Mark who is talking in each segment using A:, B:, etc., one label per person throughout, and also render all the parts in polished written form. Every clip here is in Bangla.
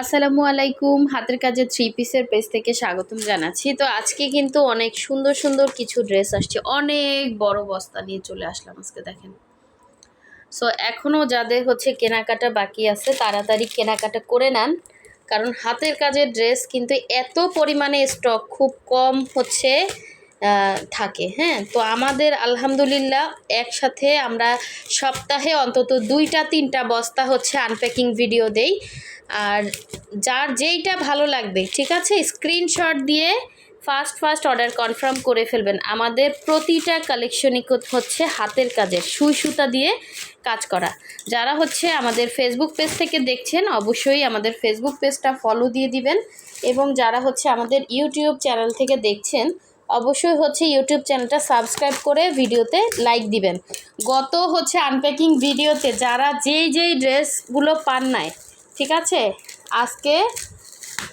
A: আসসালামু আলাইকুম। হাতের কাজে থ্রি পিসের পেজ থেকে স্বাগতম জানাচ্ছি। তো আজকে কিন্তু অনেক সুন্দর সুন্দর কিছু ড্রেস আসছে, অনেক বড় বস্তা নিয়ে চলে আসলাম আজকে। দেখেন, সো এখনও যাদের কেনাকাটা বাকি আছে তাড়াতাড়ি কেনাকাটা করে নেন, কারণ হাতের কাজের ড্রেস কিন্তু এত পরিমাণে স্টক খুব কম থাকে। হ্যাঁ, তো আমাদের আলহামদুলিল্লাহ একসাথে আমরা সপ্তাহে অন্তত 2-3টা বস্তা আনপ্যাকিং ভিডিও দেই। আর যার যেইটা ভালো লাগবে, ঠিক আছে, স্ক্রিনশট দিয়ে ফার্স্ট অর্ডার কনফার্ম করে ফেলবেন। আমাদের প্রতিটা কালেকশনই হাতের কাজের সুই সুতা দিয়ে কাজ করা। যারা আমাদের ফেসবুক পেজ থেকে দেখছেন অবশ্যই আমাদের ফেসবুক পেজটা ফলো দিয়ে দিবেন, এবং যারা আমাদের ইউটিউব চ্যানেল থেকে দেখছেন অবশ্যই ইউটিউব চ্যানেলটা সাবস্ক্রাইব করে ভিডিওতে লাইক দিবেন। গত আনপ্যাকিং ভিডিওতে যারা যেই ড্রেসগুলো পান নাই, ঠিক আছে, আজকে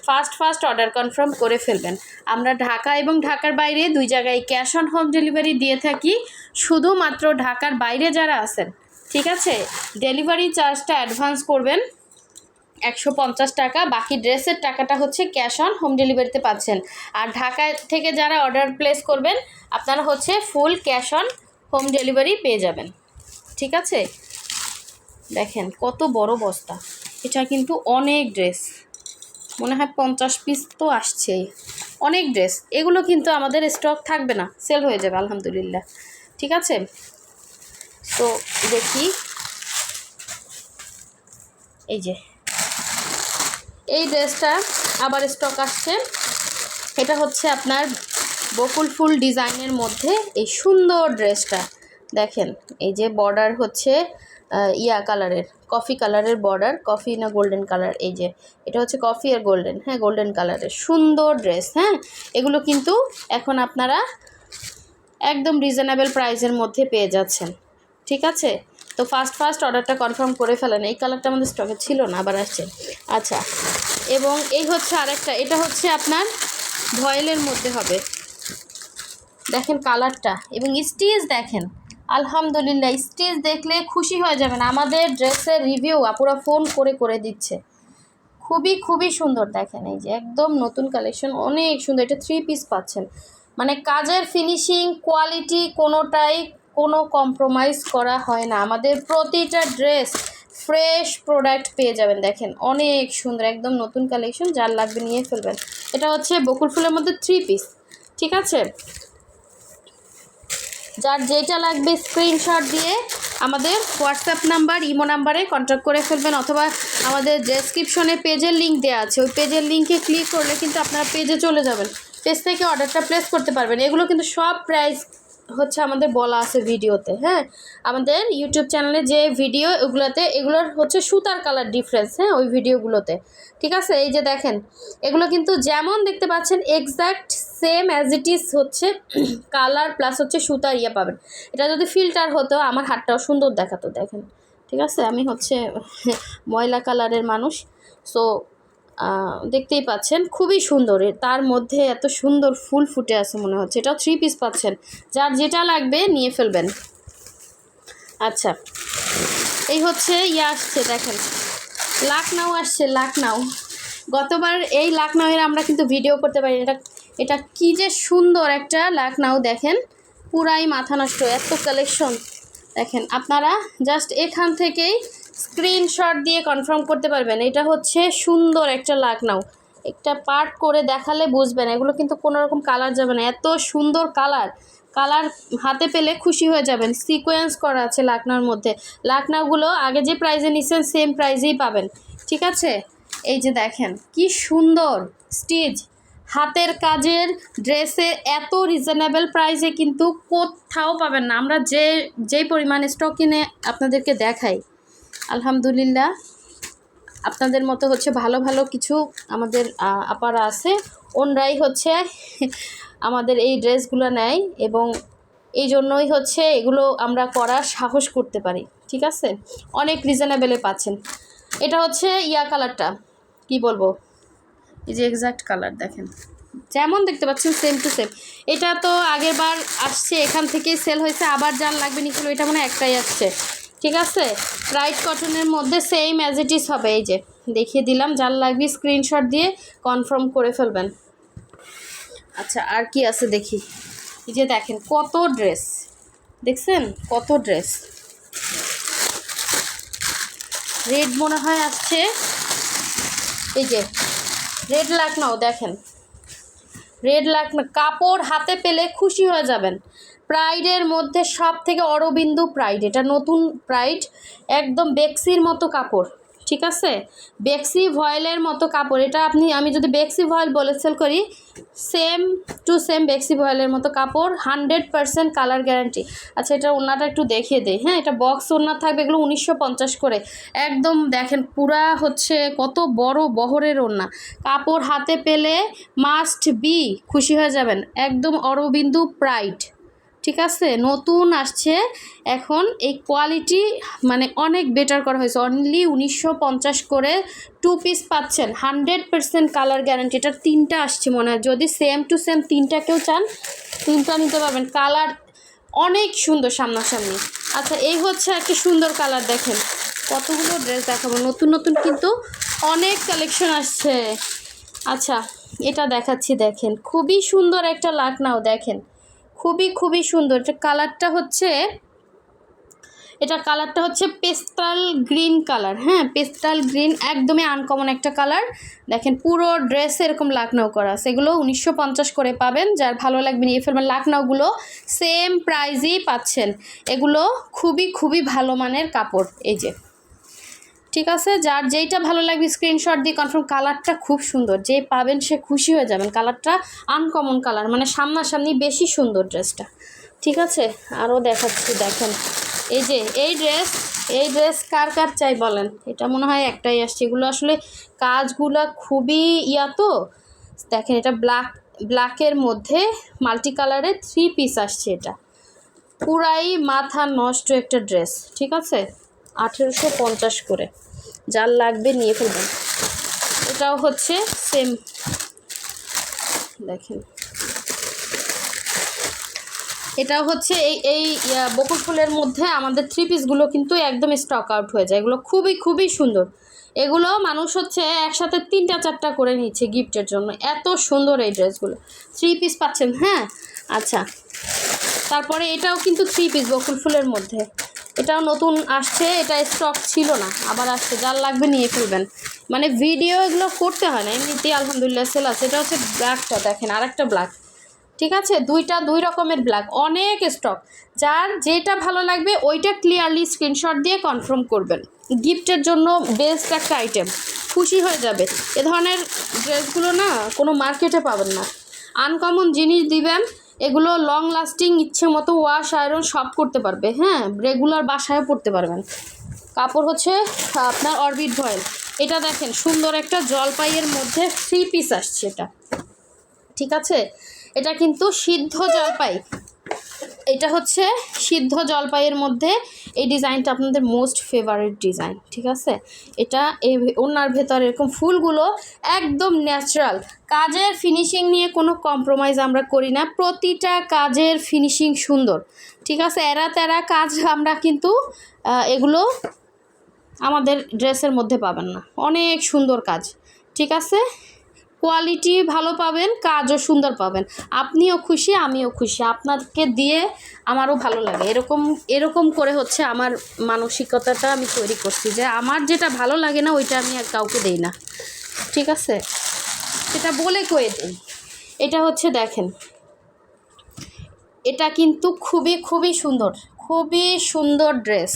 A: ফার্স্ট অর্ডার কনফার্ম করে ফেলবেন। আমরা ঢাকা এবং ঢাকার বাইরে দুই জায়গায় ক্যাশ অন হোম ডেলিভারি দিয়ে থাকি। শুধুমাত্র ঢাকার বাইরে যারা আছেন, ঠিক আছে, ডেলিভারি চার্জটা অ্যাডভান্স করবেন 150 টাকা, বাকি ড্রেসের টাকাটা ক্যাশ অন হোম ডেলিভারিতে পাচ্ছেন। আর ঢাকা থেকে যারা অর্ডার প্লেস করবেন আপনারা full cash on home delivery পেয়ে যাবেন, ঠিক আছে। দেখেন কত বড় বস্তা, এটা কিন্তু অনেক ড্রেস, মনে হয় 50 পিস তো আসছেই, অনেক ড্রেস। এগুলো কিন্তু আমাদের স্টক থাকবে না, সেল হয়ে যাবে আলহামদুলিল্লাহ, ঠিক আছে। তো দেখি, এই যে এই ড্রেসটা আবার স্টক আসছে। এটা আপনার বকুল ফুল ডিজাইনের মধ্যে এই সুন্দর ড্রেসটা দেখেন। এই যে বর্ডার ইয়া কালারের, কফি কালারের বর্ডার, কফি না গোল্ডেন কালার, এই যে এটা কফি আর গোল্ডেন, হ্যাঁ গোল্ডেন কালারের সুন্দর ড্রেস। হ্যাঁ, এগুলো কিন্তু এখন আপনারা একদম রিজনেবল প্রাইসের মধ্যে পেয়ে যাচ্ছেন, ঠিক আছে। তো ফার্স্ট অর্ডারটা কনফার্ম করে ফেলেন। এই কালারটা আমাদের স্টকে ছিল না, আবার আসছে। আচ্ছা, এবং এই আরেকটা, এটা আপনার ভয়েলের মধ্যে হবে। দেখেন কালারটা এবং স্টিচ দেখেন, আলহামদুলিল্লাহ স্টিচ দেখলে খুশি হয়ে যাবেন। আমাদের ড্রেসের রিভিউ আপুরা ফোন করে দিচ্ছে, খুবই সুন্দর। দেখেন এই যে একদম নতুন কালেকশন, অনেক সুন্দর। এটা 3 পিস পাচ্ছেন, মানে কাজের ফিনিশিং কোয়ালিটি কোনোটাই কোনো কম্প্রোমাইজ করা হয় না। আমাদের প্রতিটা ড্রেস ফ্রেশ প্রোডাক্ট পেয়ে যাবেন। দেখেন অনেক সুন্দর, একদম নতুন কালেকশন, যার লাগবে নিয়ে ফেলবেন। এটা বকুল ফুলের মধ্যে 3 পিস, ঠিক আছে। যার যেটা লাগবে স্ক্রিনশট দিয়ে আমাদের হোয়াটসঅ্যাপ নাম্বার, ইমো নাম্বারে কন্ট্যাক্ট করে ফেলবেন, অথবা আমাদের ডেসক্রিপশনে পেজের লিঙ্ক দেওয়া আছে, ওই পেজের লিঙ্কে ক্লিক করলে কিন্তু আপনারা পেজে চলে যাবেন, পেজ থেকে অর্ডারটা প্লেস করতে পারবেন। এগুলো কিন্তু সব প্রাইস আমাদের বলা আছে ভিডিওতে। হ্যাঁ, আমাদের ইউটিউব চ্যানেলে যে ভিডিও ওগুলোতে এগুলোর সুতার কালার ডিফারেন্স, হ্যাঁ ওই ভিডিওগুলোতে, ঠিক আছে। এই যে দেখেন এগুলো কিন্তু যেমন দেখতে পাচ্ছেন exact same as it is colour plus সুতার ইয়ে পাবেন। এটা যদি ফিল্টার হতো আমার হাতটাও সুন্দর দেখাতো। দেখেন, ঠিক আছে, আমি ময়লা কালারের মানুষ, সো দেখতেই পাচ্ছেন খুবই সুন্দর। তার মধ্যে এত সুন্দর ফুল ফুটে আছে মনে হচ্ছে। এটাও 3 পিস পাচ্ছেন, যার যেটা লাগবে নিয়ে ফেলবেন। আচ্ছা, এই ইয়ে আসছে, দেখেন লাকনাউ আসছে, লাকনাউ। গতবার এই লাকনাউয়ের আমরা কিন্তু ভিডিও করতে পারি। এটা কি যে সুন্দর একটা লাকনাউ, দেখেন পুরাই মাথা নষ্ট, এত কালেকশন। দেখেন আপনারা জাস্ট এখান থেকেই স্ক্রিনশট দিয়ে কনফার্ম করতে পারবেন। এটা সুন্দর একটা লাকনাউ, একটা পার্ট করে দেখালে বুঝবেন। এগুলো কিন্তু কোনো রকম কালার যাবে না, এত সুন্দর কালার হাতে পেলে খুশি হয়ে যাবেন। সিকোয়েন্স করা আছে লাকনাউর মধ্যে। লাকনাউগুলো আগে যে প্রাইজে নিচ্ছেন সেম প্রাইজেই পাবেন, ঠিক আছে। এই যে দেখেন কি সুন্দর স্টিচ, হাতের কাজের ড্রেসে এত রিজনেবল প্রাইসে কিন্তু কোথাও পাবেন না। আমরা যেই পরিমাণ স্টক কিনে আপনাদেরকে দেখাই, আলহামদুলিল্লাহ আপনাদের মতো ভালো ভালো কিছু আমাদের আপারা আছে, ওনরাই আমাদের এই ড্রেসগুলো নেয়, এবং এই জন্যই এগুলো আমরা করার সাহস করতে পারি, ঠিক আছে। অনেক রিজনেবলে পাচ্ছেন। এটা ইয়া কালারটা, কি বলবো, এই যে এক্স্যাক্ট কালার দেখেন, যেমন দেখতে পাচ্ছেন সেম টু সেম। এটা তো আগের বার আসছে, এখান থেকেই সেল হয়েছে। আবার যার লাগবে নিছিল, এটা একটাই আসছে, ঠিক আছে। রাইট কটনের মধ্যে সেম অ্যাজ ইট ইজ হবে। এই যে দেখিয়ে দিলাম, যার লাগবে স্ক্রিনশট দিয়ে কনফার্ম করে ফেলবেন। আচ্ছা আর কি আছে দেখি। এই যে দেখেন কত ড্রেস, দেখছেন কত ড্রেস। রেড মনে হয় আসছে, এই যে রেড লাকনাও দেখেন, রেড লাকনা কাপড় হাতে পেলে খুশি হয়ে যাবেন। প্রাইডের মধ্যে সব থেকে অরবিন্দু প্রাইড, এটা নতুন প্রাইড, একদম বেক্সির মতো কাপড়, ঠিক আছে, বেক্সি ভয়েলের মতো কাপড়। এটা আমি যদি বেক্সি ভয়েল বলে সেল করি, সেম টু সেম বেক্সি ভয়েলের মতো কাপড়, 100% কালার গ্যারান্টি। আচ্ছা এটা ওড়নাটা একটু দেখিয়ে দেই। হ্যাঁ, এটা বক্স ওড়না থাকবে, এগুলো 1950 করে, একদম দেখেন পুরা হচ্ছে কত বড় বহরের ওড়না। কাপড় হাতে পেলে মাস্ট বি খুশি হয়ে যাবেন, একদম অরবিন্দু প্রাইড, ঠিক আছে, নতুন আসছে এখন। এই কোয়ালিটি মানে অনেক বেটার করা হয়েছে, অনলি 1950 করে 2 পিস পাচ্ছেন, 100% কালার গ্যারান্টি। এটার 3টা আসছে মনে হয়, যদি সেম টু সেম 3টা কেউ চান 3টা নিতে পারবেন, কালার অনেক সুন্দর সামনাসামনি। আচ্ছা এই হচ্ছে একটা সুন্দর কালার, দেখেন কতগুলো ড্রেস দেখাবো, নতুন নতুন কিন্তু অনেক কালেকশন আসছে। আচ্ছা এটা দেখাচ্ছি, দেখেন খুবই সুন্দর একটা লাকনাও, দেখেন খুবই সুন্দর। এটা কালারটা হচ্ছে পেস্টাল গ্রিন কালার। হ্যাঁ, পেস্টাল গ্রিন একদমই আনকমন একটা কালার। দেখেন পুরো ড্রেস এরকম লাকনাও করা, সেগুলো 1950 করে পাবেন, যার ভালো লাগবে নিয়ে ফেলবেন। লাকনাওগুলো সেম প্রাইজেই পাচ্ছেন, এগুলো খুবই ভালো মানের কাপড়, এই যে, ঠিক আছে, যার যেইটা ভালো লাগবে স্ক্রিনশট দিয়ে কনফার্ম। কালারটা খুব সুন্দর, যে পাবেন সে খুশি হয়ে যাবেন, কালারটা আনকমন কালার, মানে সামনাসামনি বেশি সুন্দর ড্রেসটা, ঠিক আছে। আরও দেখাচ্ছি, দেখেন এই যে এই ড্রেস কার চাই বলেন, এটা মনে হয় একটাই আসছে। এগুলো আসলে কাজগুলো খুবই তো দেখেন, এটা ব্ল্যাকের মধ্যে মাল্টি কালারের 3 পিস আসছে, এটা পুরাই মাথা নষ্ট একটা ড্রেস, ঠিক আছে, 1850 করে, যার লাগবে নিয়ে ফেলবেন। এটাও হচ্ছে সেম, দেখেন এটাও হচ্ছে এই বকুল ফুলের মধ্যে আমাদের 3 পিসগুলো কিন্তু একদম স্টক আউট হয়ে যায়, এগুলো খুবই সুন্দর। এগুলো মানুষ হচ্ছে একসাথে 3টা 4টা করে নিচ্ছে গিফটের জন্য, এত সুন্দর এই ড্রেসগুলো। 3 পিস পাচ্ছেন, হ্যাঁ। আচ্ছা তারপরে এটাও কিন্তু 3 পিস বকুল ফুলের মধ্যে, এটাও নতুন আসছে, এটা স্টক ছিল না, আবার আসছে, যার লাগবে নিয়ে ফেলবেন। মানে ভিডিও এগুলো করতে হয় না, এমনিতেই আলহামদুলিল্লাহ সেল আছে। এটা হচ্ছে ব্ল্যাকটা, দেখেন আরেকটা ব্ল্যাক, ঠিক আছে, 2 রকমের ব্ল্যাক, অনেক স্টক, যার যেটা ভালো লাগবে ওইটা ক্লিয়ারলি স্ক্রিনশট দিয়ে কনফার্ম করবেন। গিফটের জন্য বেস্ট একটা আইটেম, খুশি হয়ে যাবে। এ ধরনের ড্রেসগুলো না কোনো মার্কেটে পাবেন না, আনকমন জিনিস দিবেন, এগুলো লং লাস্টিং, ইচ্ছে মতো ওয়াশ আয়রন সব করতে পারবে। হ্যাঁ, রেগুলার বাসায়ও পরতে পারবেন। কাপড় হচ্ছে আপনার অরবিট ভয়েল। এটা দেখেন সুন্দর একটা জলপাইয়ের মধ্যে 3 পিস আসছে, এটা ঠিক আছে, এটা কিন্তু সিদ্ধ জলপাই, এটা হচ্ছে সিদ্ধ জলপাইয়ের মধ্যে এই ডিজাইনটা আপনাদের মোস্ট ফেভারিট ডিজাইন, ঠিক আছে। এটা এই ওনার ভেতরে এরকম ফুলগুলো একদম ন্যাচারাল, কাজের ফিনিশিং নিয়ে কোনো কম্প্রোমাইজ আমরা করি না, প্রতিটা কাজের ফিনিশিং সুন্দর, ঠিক আছে। এরা তেরা কাজ আমরা কিন্তু এগুলো আমাদের ড্রেসের মধ্যে পাবেন না, অনেক সুন্দর কাজ, ঠিক আছে, কোয়ালিটি ভালো পাবেন, কাজও সুন্দর পাবেন, আপনিও খুশি আমিও খুশি, আপনাকে দিয়ে আমারও ভালো লাগে। এরকম করে হচ্ছে আমার মানসিকতাটা আমি তৈরি করছি, যে আমার যেটা ভালো লাগে না ওইটা আমি আর কাউকে দেই না, ঠিক আছে, এটা বলে কয়ে দিই। এটা হচ্ছে দেখেন, এটা কিন্তু খুবই সুন্দর ড্রেস,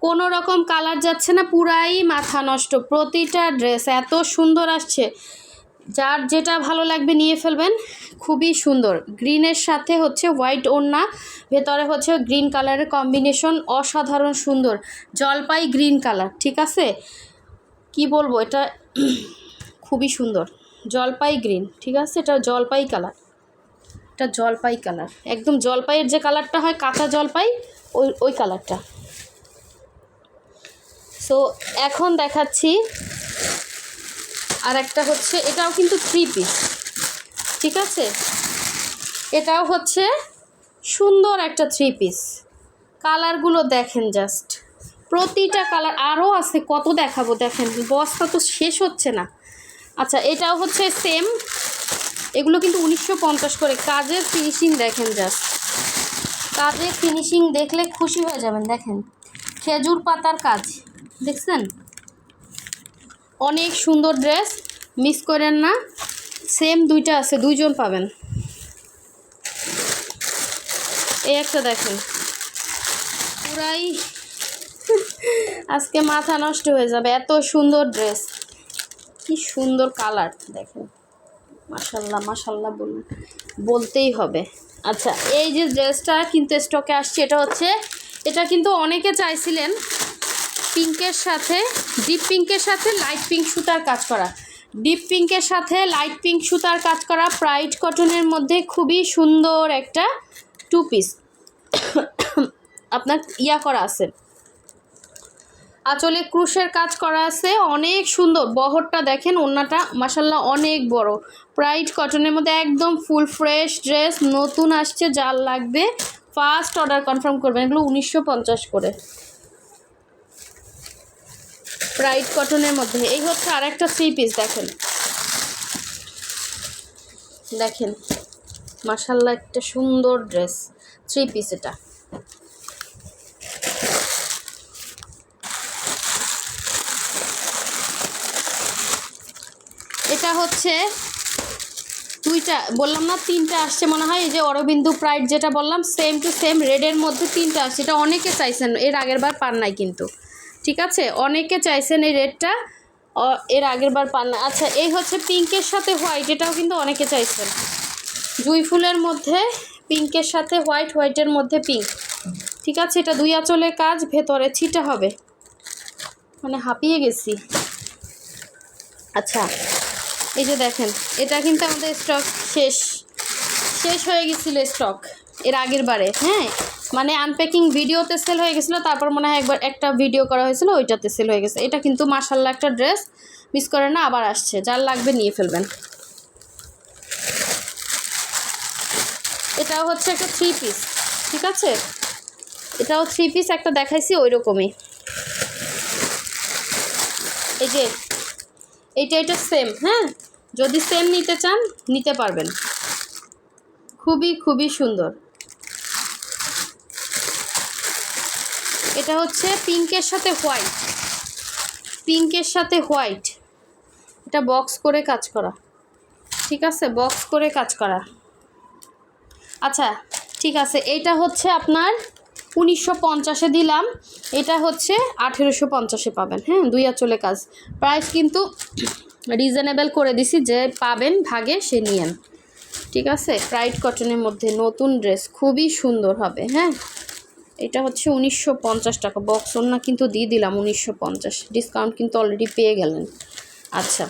A: কোনো রকম কালার যাচ্ছে না, পুরাই মাথা নষ্ট, প্রতিটা ড্রেস এত সুন্দর আসছে, যার যেটা ভালো লাগবে নিয়ে ফেলবেন। খুবই সুন্দর, গ্রিনের সাথে হচ্ছে হোয়াইট ওড়না, ভেতরে হচ্ছে গ্রিন কালারের কম্বিনেশন, অসাধারণ সুন্দর, জলপাই গ্রিন কালার, ঠিক আছে, কি বলবো, এটা খুবই সুন্দর, জলপাই গ্রিন, ঠিক আছে, এটা জলপাই কালার, এটা জলপাই কালার, একদম জলপাইয়ের যে কালারটা হয় কাঁচা জলপাই, ওই কালারটা। সো এখন দেখাচ্ছি আর একটা হচ্ছে, এটাও কিন্তু 3 পিস, ঠিক আছে, এটাও হচ্ছে সুন্দর একটা 3 পিস, কালারগুলো দেখেন জাস্ট প্রতিটা কালার আরও আছে, কত দেখাবো, দেখেন বস্তা তো শেষ হচ্ছে না। আচ্ছা এটাও হচ্ছে সেম, এগুলো কিন্তু 1950 করে। কাজের ফিনিশিং দেখেন, জাস্ট কাজের ফিনিশিং দেখলে খুশি হয়ে যাবেন। দেখেন খেজুর পাতার কাজ দেখছেন, অনেক সুন্দর ড্রেস, মিস করেন না। সেম দুইটা আছে, দুইজন পাবেন। এই একটা দেখেন, পুরাই আজকে মাথা নষ্ট হয়ে যাবে, এত সুন্দর ড্রেস, কি সুন্দর কালার দেখেন, মাশাল্লাহ মাশাল্লাহ বলতেই হবে। আচ্ছা এই যে ড্রেসটা কিন্তু স্টকে আসছে, এটা কিন্তু অনেকে চাইছিলেন, পিঙ্কের সাথে ডিপ পিঙ্কের সাথে লাইট পিঙ্ক সুতার কাজ করা, ডিপ পিঙ্কের সাথে লাইট পিঙ্ক সুতার কাজ করা, প্রাইড কটনের মধ্যে খুবই সুন্দর একটা 2 পিস আপনার করা আছে, আঁচলে ক্রুশের কাজ করা আছে, অনেক সুন্দর। বহরটা দেখেন, ওড়নাটা মাশাল্লাহ অনেক বড়, প্রাইড কটনের মধ্যে একদম ফুল ফ্রেশ ড্রেস, নতুন আসছে। যার লাগবে ফার্স্ট অর্ডার কনফার্ম করবেন। এগুলো 1950 করে, প্রাইড কটনের মধ্যে। এই হচ্ছে আরেকটা 3 পিস, দেখেন মাশাল্লাহ একটা সুন্দর ড্রেস 3 পিস। এটা হচ্ছে দুইটা বললাম না, 3টা আসছে মনে হয়। এই যে অরবিন্দু প্রাইড যেটা বললাম, সেম টু সেম রেডের মধ্যে 3টা আসছে। এটা অনেকে চাইছেন, এর আগের বার পান নাই কিন্তু, ঠিক আছে, অনেকে চাইছেন এই রেডটা, এর আগের বার পান না। আচ্ছা এই হচ্ছে পিঙ্কের সাথে হোয়াইট, এটাও কিন্তু অনেকে চাইছেন, জুঁই ফুলের মধ্যে পিঙ্কের সাথে হোয়াইট, হোয়াইটের মধ্যে পিঙ্ক, ঠিক আছে। এটা 2 আঁচলের কাজ, ভেতরে ছিটা হবে, মানে হাঁপিয়ে গেছি। আচ্ছা এই যে দেখেন, এটা কিন্তু আমাদের স্টক শেষ হয়ে গেছিলো স্টক এর আগের বারে, হ্যাঁ, মানে আনপ্যাকিং ভিডিওতে সেল হয়ে গেছিলো, তারপর মনে হয় একবার একটা ভিডিও করা হয়েছিল, ওইটাতে সেল হয়ে গেছে। এটা কিন্তু মাশাল্লাহ একটা ড্রেস, মিস করেন না, আবার আসছে, যার লাগবে নিয়ে ফেলবেন। এটাও হচ্ছে একটা 3 পিস, ঠিক আছে, এটাও 3 পিস, একটা দেখাইছি ওই রকমই। এই যে এটা সেম, হ্যাঁ, যদি সেম নিতে চান নিতে পারবেন, খুবই সুন্দর। এটা হচ্ছে পিঙ্কের সাথে হোয়াইট, এটা বক্স করে কাজ করা, ঠিক আছে, বক্স করে কাজ করা। আচ্ছা ঠিক আছে, এইটা হচ্ছে আপনার 1950-এ দিলাম, এটা হচ্ছে 1850-এ পাবেন, হ্যাঁ, 2 আঁচলে কাজ। প্রাইস কিন্তু রিজনেবল করে দিছি, যে পাবেন ভাগে সে নিয়েন, ঠিক আছে। প্রাইড কটনের মধ্যে নতুন ড্রেস, খুবই সুন্দর হবে, হ্যাঁ। এটা হচ্ছে 1950 টাকা, বক্স ওড়না কিন্তু দিয়ে দিলাম 1950, ডিসকাউন্ট কিন্তু অলরেডি পেয়ে গেলেন। আচ্ছা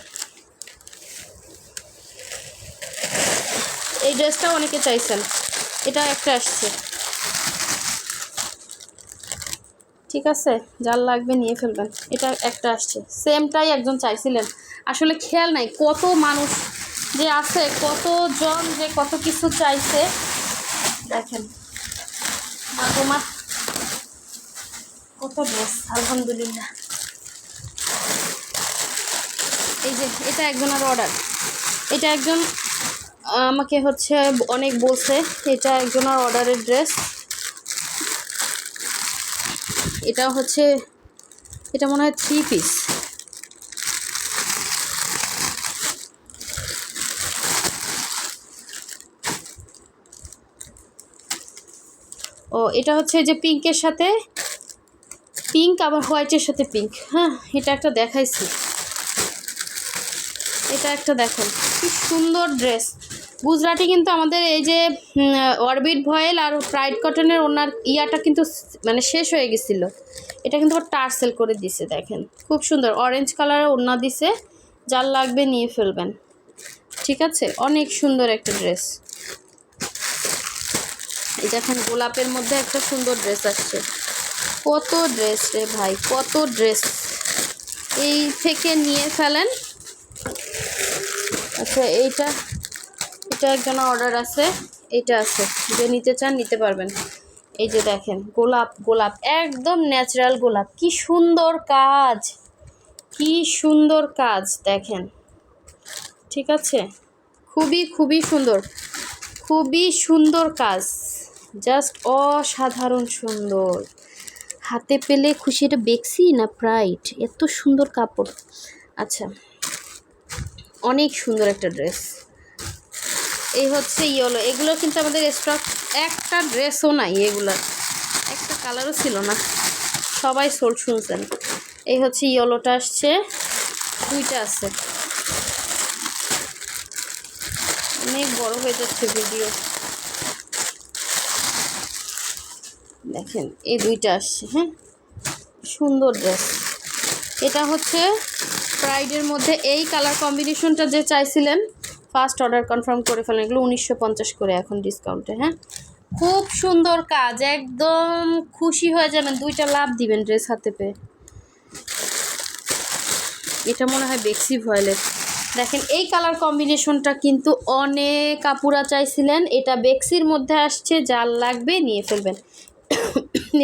A: এই ড্রেসটা অনেকে চাইছেন, এটা একটা আসছে, ঠিক আছে, যার লাগবে নিয়ে ফেলবেন। এটা একটা আসছে, সেমটাই একজন চাইছিলেন, আসলে খেয়াল নাই কত মানুষ যে আছে, কতজন যে কত কিছু চাইছে, দেখেন মা কত ড্রেস, আলহামদুলিল্লাহ। এই যে এটা একজনের অর্ডার, এটা একজন আমাকে হচ্ছে অনেক বলছে, এটা একজনের অর্ডারের ড্রেস। এটা হচ্ছে, এটা মনে হয় 3 পিস, ও এটা হচ্ছে যে পিঙ্কের সাথে পিঙ্ক, আবার হোয়াইটের সাথে পিঙ্ক, হ্যাঁ, এটা একটা দেখাইছি, এটা একটা দেখেন কি সুন্দর ড্রেস। গুজরাটি কিন্তু আমাদের এই যে অরবিট ভয়েল আর প্রাইড কটনের ওনার ইয়াটা কিন্তু মানে শেষ হয়ে গেছিলো, এটা কিন্তু টার্সেল করে দিছে, দেখেন খুব সুন্দর অরেঞ্জ কালারের ওড়না দিছে, যার লাগবে নিয়ে ফেলবেন, ঠিক আছে, অনেক সুন্দর একটা ড্রেস। এই দেখেন গোলাপের মধ্যে একটা সুন্দর ড্রেস আসছে, কত ড্রেস রে ভাই, কত ড্রেস, এই থেকে নিয়ে ফেলেন। আচ্ছা এটা একজনের অর্ডার আছে, এটা আছে, যে নিতে চান নিতে পারবেন। এই যে দেখেন গোলাপ, গোলাপ একদম ন্যাচারাল গোলাপ, কি সুন্দর কাজ, কি সুন্দর কাজ দেখেন। ঠিক আছে, খুবই খুবই সুন্দর, খুবই সুন্দর কাজ, জাস্ট অসাধারণ সুন্দর। হাতে পেলে খুশি। এটা বেক্সি না প্রাইড, এত সুন্দর কাপড়। আচ্ছা, অনেক সুন্দর একটা ড্রেস। এই হচ্ছে ইয়েলো, এগুলো কিন্তু আমাদের স্টক একটা ড্রেসও নাই, এগুলোর একটা কালারও ছিল না, সবাই সোল্ড শুনছেন। এই হচ্ছে ইয়েলোটা আসছে, দুইটা আছে। অনেক বড় হয়ে যাচ্ছে ভিডিও, দেখেন এই দুইটা আসছে। হ্যাঁ, সুন্দর ড্রেস। এটা হচ্ছে প্রাইডের মধ্যে এই কালার কম্বিনেশনটা যে চাইছিলেন ফার্স্ট অর্ডার কনফার্ম করে ফেলেন। এগুলো 1950 করে এখন ডিসকাউন্টে। হ্যাঁ, খুব সুন্দর কাজ, একদম খুশি হয়ে যাবেন, দুইটা লাভ দিবেন ড্রেস হাতে পেয়ে। এটা মনে হয় বেক্সি ভয়েলেট। দেখেন এই কালার কম্বিনেশনটা কিন্তু অনেক আপুরা চাইছিলেন, এটা বেক্সির মধ্যে আসছে, যার লাগবে নিয়ে ফেলবেন।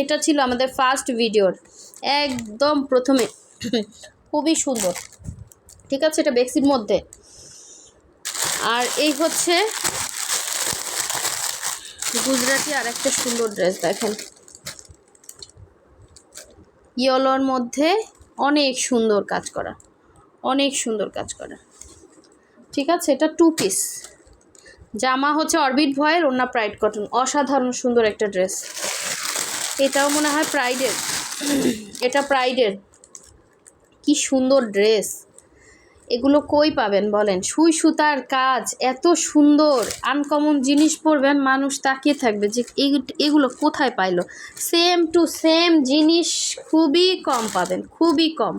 A: এটা ছিল আমাদের ফার্স্ট ভিডিওর একদম প্রথমে, খুবই সুন্দর। ঠিক আছে, এটা বেক্সির মধ্যে। আর এই হচ্ছে গুজরাটি আর একটা সুন্দর ড্রেস, দেখেন ইয়েলোর মধ্যে অনেক সুন্দর কাজ করা, অনেক সুন্দর কাজ করা। ঠিক আছে, এটা 2 পিস, জামা হচ্ছে অরবিট ভয়ের, ওড়না প্রাইড কটন, অসাধারণ সুন্দর একটা ড্রেস। এটাও মনে হয় প্রাইডের, এটা প্রাইডের। কি সুন্দর ড্রেস, এগুলো কই পাবেন বলেন? সুই সুতার কাজ, এত সুন্দর আনকমন জিনিস পরবেন, মানুষ তাকিয়ে থাকবে যে এগুলো কোথায় পাইলো। সেম টু সেম জিনিস খুবই কম পাবেন, খুবই কম।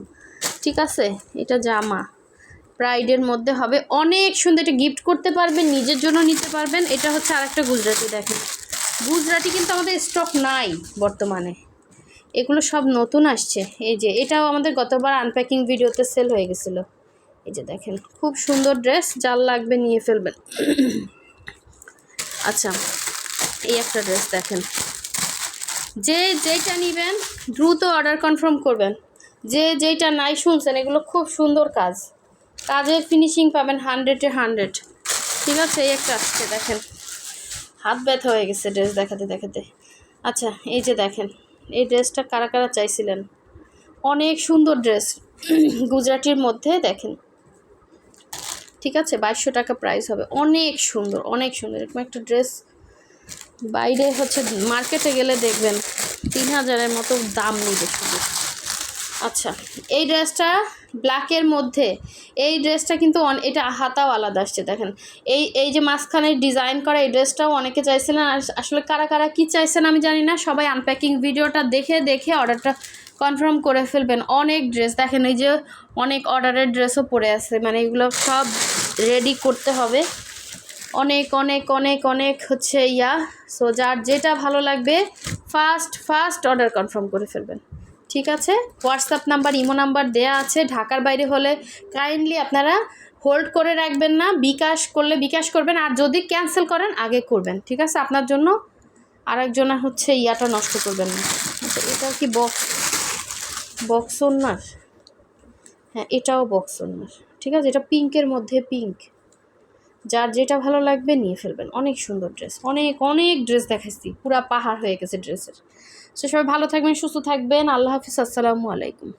A: ঠিক আছে, এটা জামা প্রাইডের মধ্যে হবে, অনেক সুন্দর। এটা গিফট করতে পারবেন, নিজের জন্য নিতে পারবেন। এটা হচ্ছে আরেকটা গুজরাটি, দেখেন গুজরাটি কিন্তু আমাদের স্টক নাই বর্তমানে, এগুলো সব নতুন আসছে। এই যে এটাও আমাদের গতবার আনপ্যাকিং ভিডিওতে সেল হয়ে গেছিলো। এই যে দেখেন খুব সুন্দর ড্রেস, যার লাগবে নিয়ে ফেলবেন। আচ্ছা, এই একটা ড্রেস দেখেন, যেইটা নেবেন দ্রুত অর্ডার কনফার্ম করবেন। যেইটা নাই শুনছেন, এগুলো খুব সুন্দর কাজ, কাজের ফিনিশিং পাবেন 100-এ 100। ঠিক আছে, এই একটা আসছে, দেখেন হাত ব্যথা হয়ে গেছে ড্রেস দেখাতে দেখাতে। আচ্ছা, এই যে দেখেন এই ড্রেসটা কারা কারা চাইছিলেন, অনেক সুন্দর ড্রেস গুজরাটির মধ্যে, দেখেন। ঠিক আছে, 2200 টাকা প্রাইস হবে, অনেক সুন্দর, অনেক সুন্দর। এরকম একটা ড্রেস বাইরে হচ্ছে মার্কেটে গেলে দেখবেন 3000-এর মতো দাম নিবে শুধু। আচ্ছা, এই ড্রেসটা ব্ল্যাকের মধ্যে, এই ড্রেসটা কিন্তু এটা হাতাও আলাদা আসছে, দেখেন এই যে মাঝখানে ডিজাইন করা এই ড্রেসটাও অনেকে চাইছিলেন। আর আসলে কারা কারা কী চাইছেন আমি জানি না, সবাই আনপ্যাকিং ভিডিওটা দেখে দেখে অর্ডারটা কনফার্ম করে ফেলবেন। অনেক ড্রেস দেখেন, এই যে অনেক অর্ডারের ড্রেসও পড়ে আছে, মানে এগুলো সব রেডি করতে হবে, অনেক অনেক অনেক অনেক হচ্ছে সো যার যেটা ভালো লাগবে ফার্স্ট অর্ডার কনফার্ম করে ফেলবেন। ঠিক আছে, হোয়াটসঅ্যাপ নাম্বার, ইমো নাম্বার দেয়া আছে। ঢাকার বাইরে হলে কাইন্ডলি আপনারা হোল্ড করে রাখবেন না, বিকাশ করলে বিকাশ করবেন, আর যদি ক্যান্সেল করেন আগে করবেন। ঠিক আছে, আপনার জন্য আরেকজনের হচ্ছে ইয়াটা নষ্ট করবেন না। আচ্ছা, এটা কি বক্স ওড়নার? হ্যাঁ, এটাও বক্স ওড়নার। ঠিক আছে, এটা পিঙ্কের মধ্যে, পিঙ্ক, যার যেটা ভালো লাগবে নিয়ে ফেলবেন। অনেক সুন্দর ড্রেস, অনেক অনেক ড্রেস দেখাচ্ছি, পুরা পাহাড় হয়ে গেছে ড্রেসের। সো সবাই ভালো থাকবেন, সুস্থ থাকবেন, আল্লাহ হাফিজ, আসসালামু আলাইকুম।